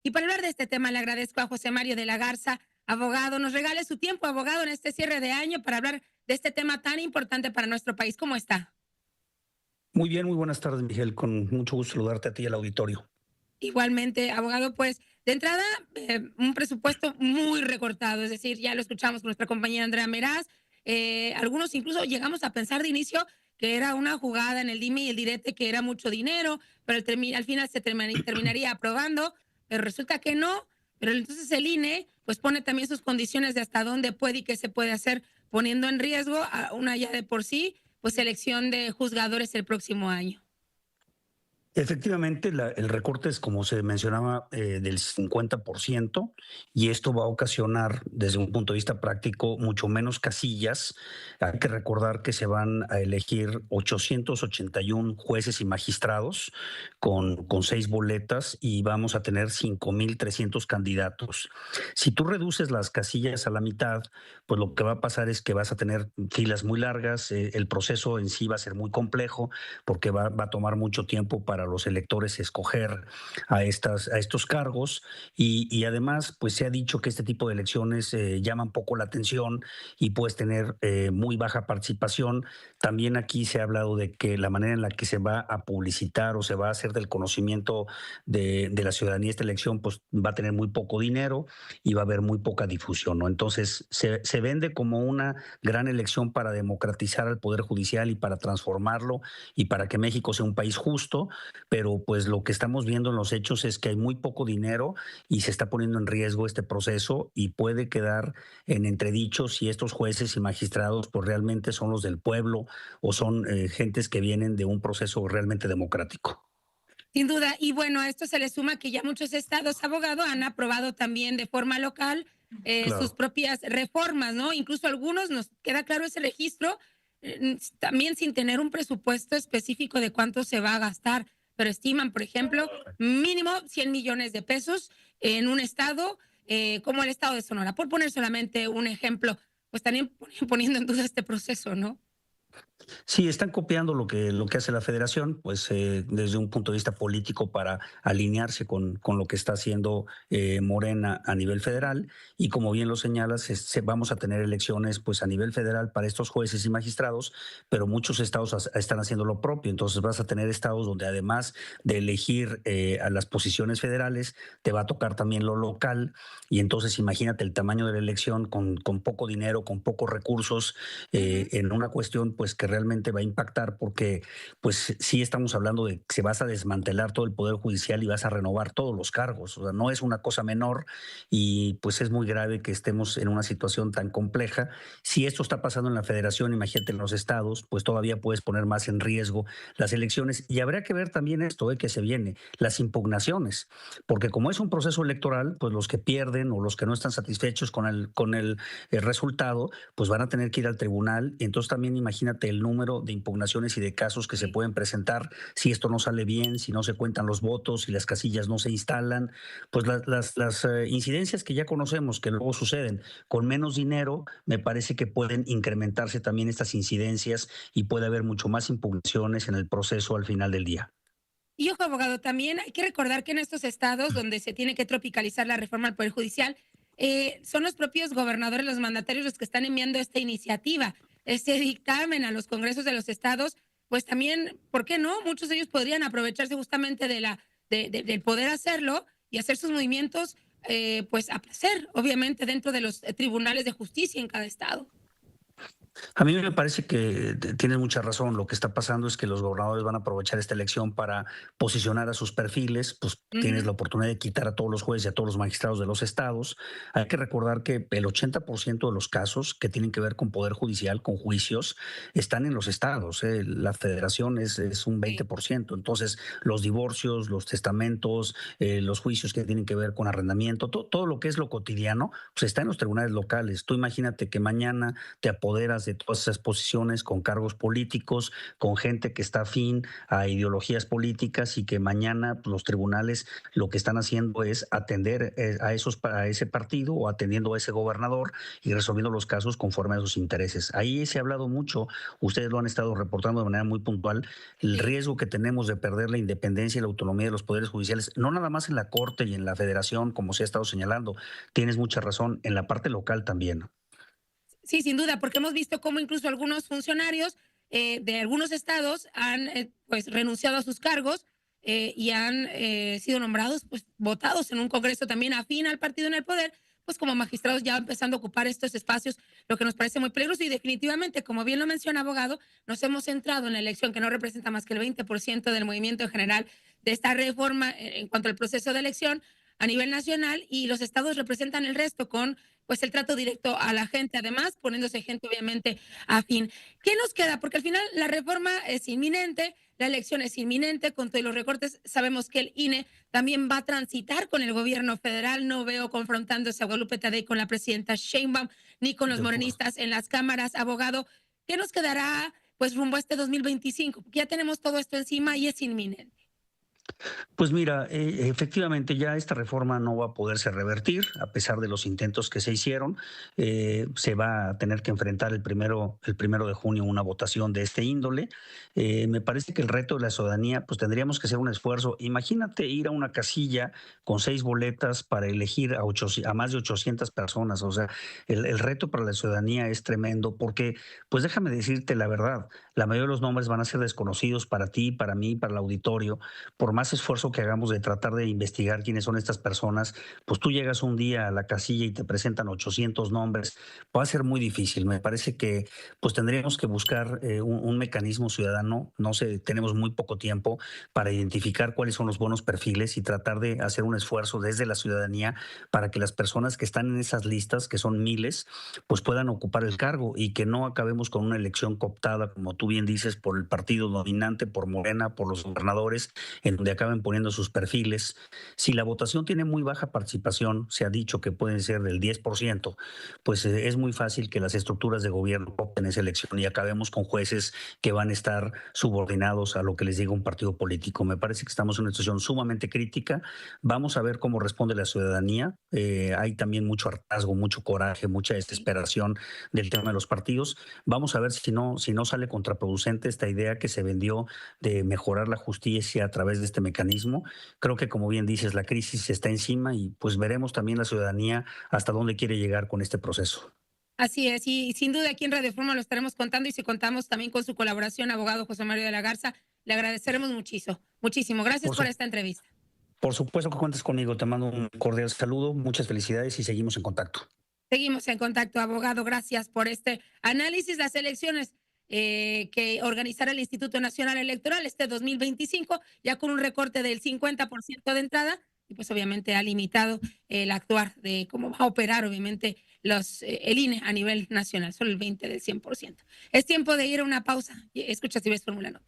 Y para hablar de este tema, le agradezco a José Mario de la Garza, abogado. Nos regale su tiempo, abogado, en este cierre de año para hablar de este tema tan importante para nuestro país. ¿Cómo está? Muy bien, muy buenas tardes, Miguel. Con mucho gusto saludarte a ti y al auditorio. Igualmente, abogado, pues de entrada, un presupuesto muy recortado, es decir, ya lo escuchamos con nuestra compañera Andrea Meraz. Algunos incluso llegamos a pensar de inicio que era una jugada en el dime y el direte, que era mucho dinero, pero al final se terminaría aprobando, pero resulta que no. Pero entonces el INE pues pone también sus condiciones de hasta dónde puede y qué se puede hacer, poniendo en riesgo a una ya de por sí pues elección de juzgadores el próximo año. Efectivamente, el recorte es, como se mencionaba, del 50%, y esto va a ocasionar, desde un punto de vista práctico, mucho menos casillas. Hay que recordar que se van a elegir 881 jueces y magistrados con 6 boletas, y vamos a tener 5,300 candidatos. Si tú reduces las casillas a la mitad, pues lo que va a pasar es que vas a tener filas muy largas, el proceso en sí va a ser muy complejo porque va a tomar mucho tiempo para los electores escoger a estos cargos, y además pues se ha dicho que este tipo de elecciones llaman poco la atención y puedes tener muy baja participación. También aquí se ha hablado de que la manera en la que se va a publicitar o se va a hacer del conocimiento de la ciudadanía esta elección, pues va a tener muy poco dinero y va a haber muy poca difusión, ¿no? Entonces se vende como una gran elección para democratizar al Poder Judicial y para transformarlo y para que México sea un país justo, pero pues lo que estamos viendo en los hechos es que hay muy poco dinero y se está poniendo en riesgo este proceso, y puede quedar en entredicho si estos jueces y magistrados pues realmente son los del pueblo o son gentes que vienen de un proceso realmente democrático. Sin duda. Y bueno, a esto se le suma que ya muchos estados, abogado, han aprobado también de forma local sus Claro. propias reformas, ¿no? Incluso algunos, nos queda claro ese registro, también sin tener un presupuesto específico de cuánto se va a gastar, pero estiman, por ejemplo, mínimo 100 millones de pesos en un estado como el estado de Sonora, por poner solamente un ejemplo, pues también poniendo en duda este proceso, ¿no? Sí, están copiando lo que hace la federación, pues desde un punto de vista político para alinearse con lo que está haciendo Morena a nivel federal. Y como bien lo señalas, vamos a tener elecciones pues a nivel federal para estos jueces y magistrados, pero muchos estados están haciendo lo propio. Entonces vas a tener estados donde, además de elegir a las posiciones federales, te va a tocar también lo local. Y entonces imagínate el tamaño de la elección con poco dinero, con pocos recursos, Uh -huh. en una cuestión pues que realmente va a impactar, porque pues sí estamos hablando de que se vas a desmantelar todo el Poder Judicial y vas a renovar todos los cargos. O sea, no es una cosa menor, y pues es muy grave que estemos en una situación tan compleja. Si esto está pasando en la federación, imagínate en los estados, pues todavía puedes poner más en riesgo las elecciones. Y habría que ver también esto que se viene, las impugnaciones, porque como es un proceso electoral, pues los que pierden o los que no están satisfechos con el resultado, pues van a tener que ir al tribunal. Y entonces también imagínate el número de impugnaciones y de casos que se Sí. pueden presentar si esto no sale bien, si no se cuentan los votos, si las casillas no se instalan. Pues las incidencias que ya conocemos que luego suceden con menos dinero, me parece que pueden incrementarse también estas incidencias y puede haber mucho más impugnaciones en el proceso al final del día. Y ojo, abogado, también hay que recordar que en estos estados donde se tiene que tropicalizar la reforma al Poder Judicial, son los propios gobernadores, los mandatarios, los que están enviando esta iniciativa, este dictamen a los congresos de los estados, pues también, ¿por qué no? Muchos de ellos podrían aprovecharse justamente del poder hacerlo y hacer sus movimientos, pues a placer, obviamente, dentro de los tribunales de justicia en cada estado. A mí me parece que tienes mucha razón. Lo que está pasando es que los gobernadores van a aprovechar esta elección para posicionar a sus perfiles. Pues Uh tienes -huh. la oportunidad de quitar a todos los jueces y a todos los magistrados de los estados. Hay que recordar que el 80% de los casos que tienen que ver con poder judicial, con juicios, están en los estados. La federación es un Sí. 20%. Entonces, los divorcios, los testamentos, los juicios que tienen que ver con arrendamiento, todo lo que es lo cotidiano, pues está en los tribunales locales. Tú imagínate que mañana te apoderas de todas esas posiciones con cargos políticos, con gente que está afín a ideologías políticas y que mañana pues, los tribunales lo que están haciendo es atender a ese partido o atendiendo a ese gobernador y resolviendo los casos conforme a sus intereses. Ahí se ha hablado mucho, ustedes lo han estado reportando de manera muy puntual, el Sí. riesgo que tenemos de perder la independencia y la autonomía de los poderes judiciales, no nada más en la Corte y en la Federación, como se ha estado señalando, tienes mucha razón, en la parte local también. Sí, sin duda, porque hemos visto cómo incluso algunos funcionarios de algunos estados han pues renunciado a sus cargos y han sido nombrados, pues votados en un congreso también afín al partido en el poder, pues como magistrados ya empezando a ocupar estos espacios, lo que nos parece muy peligroso y definitivamente, como bien lo menciona abogado, nos hemos centrado en la elección que no representa más que el 20% del movimiento en general de esta reforma en cuanto al proceso de elección a nivel nacional y los estados representan el resto con pues el trato directo a la gente, además poniéndose gente obviamente afín. ¿Qué nos queda? Porque al final la reforma es inminente, la elección es inminente, con todos los recortes sabemos que el INE también va a transitar con el gobierno federal, no veo confrontándose a Guadalupe Tadei con la presidenta Sheinbaum, ni con los De acuerdo. morenistas en las cámaras, abogado. ¿Qué nos quedará pues rumbo a este 2025? Porque ya tenemos todo esto encima y es inminente. Pues mira, efectivamente ya esta reforma no va a poderse revertir, a pesar de los intentos que se hicieron. Se va a tener que enfrentar el primero de junio una votación de este índole. Me parece que el reto de la ciudadanía, pues tendríamos que hacer un esfuerzo. Imagínate ir a una casilla con 6 boletas para elegir a más de 800 personas. O sea, el reto para la ciudadanía es tremendo porque, pues déjame decirte la verdad, la mayoría de los nombres van a ser desconocidos para ti, para mí, para el auditorio por más esfuerzo que hagamos de tratar de investigar quiénes son estas personas, pues tú llegas un día a la casilla y te presentan 800 nombres, va a ser muy difícil. Me parece que pues tendríamos que buscar un mecanismo ciudadano, no sé, tenemos muy poco tiempo para identificar cuáles son los buenos perfiles y tratar de hacer un esfuerzo desde la ciudadanía para que las personas que están en esas listas, que son miles, pues puedan ocupar el cargo y que no acabemos con una elección cooptada, como tú bien dices, por el partido dominante, por Morena, por los gobernadores en donde acaben poniendo sus perfiles. Si la votación tiene muy baja participación, se ha dicho que pueden ser del 10%, pues es muy fácil que las estructuras de gobierno opten esa elección y acabemos con jueces que van a estar subordinados a lo que les diga un partido político. Me parece que estamos en una situación sumamente crítica. Vamos a ver cómo responde la ciudadanía. Hay también mucho hartazgo, mucho coraje, mucha Sí. desesperación del tema de los partidos. Vamos a ver si no sale contraproducente esta idea que se vendió de mejorar la justicia a través de este mecanismo. Creo que, como bien dices, la crisis está encima y pues veremos también la ciudadanía hasta dónde quiere llegar con este proceso. Así es, y sin duda aquí en Radio Forma lo estaremos contando y si contamos también con su colaboración, abogado José Mario de la Garza, le agradeceremos muchísimo. Muchísimo. Gracias Por, por su- esta entrevista. por supuesto que cuentes conmigo. Te mando un cordial saludo, muchas felicidades y seguimos en contacto. Seguimos en contacto, abogado. Gracias por este análisis. Las elecciones que organizará el Instituto Nacional Electoral este 2025, ya con un recorte del 50% de entrada, y pues obviamente ha limitado el actuar de cómo va a operar, obviamente, el INE a nivel nacional, solo el 20 del 100%. Es tiempo de ir a una pausa. Escucha si ves Fórmula 1.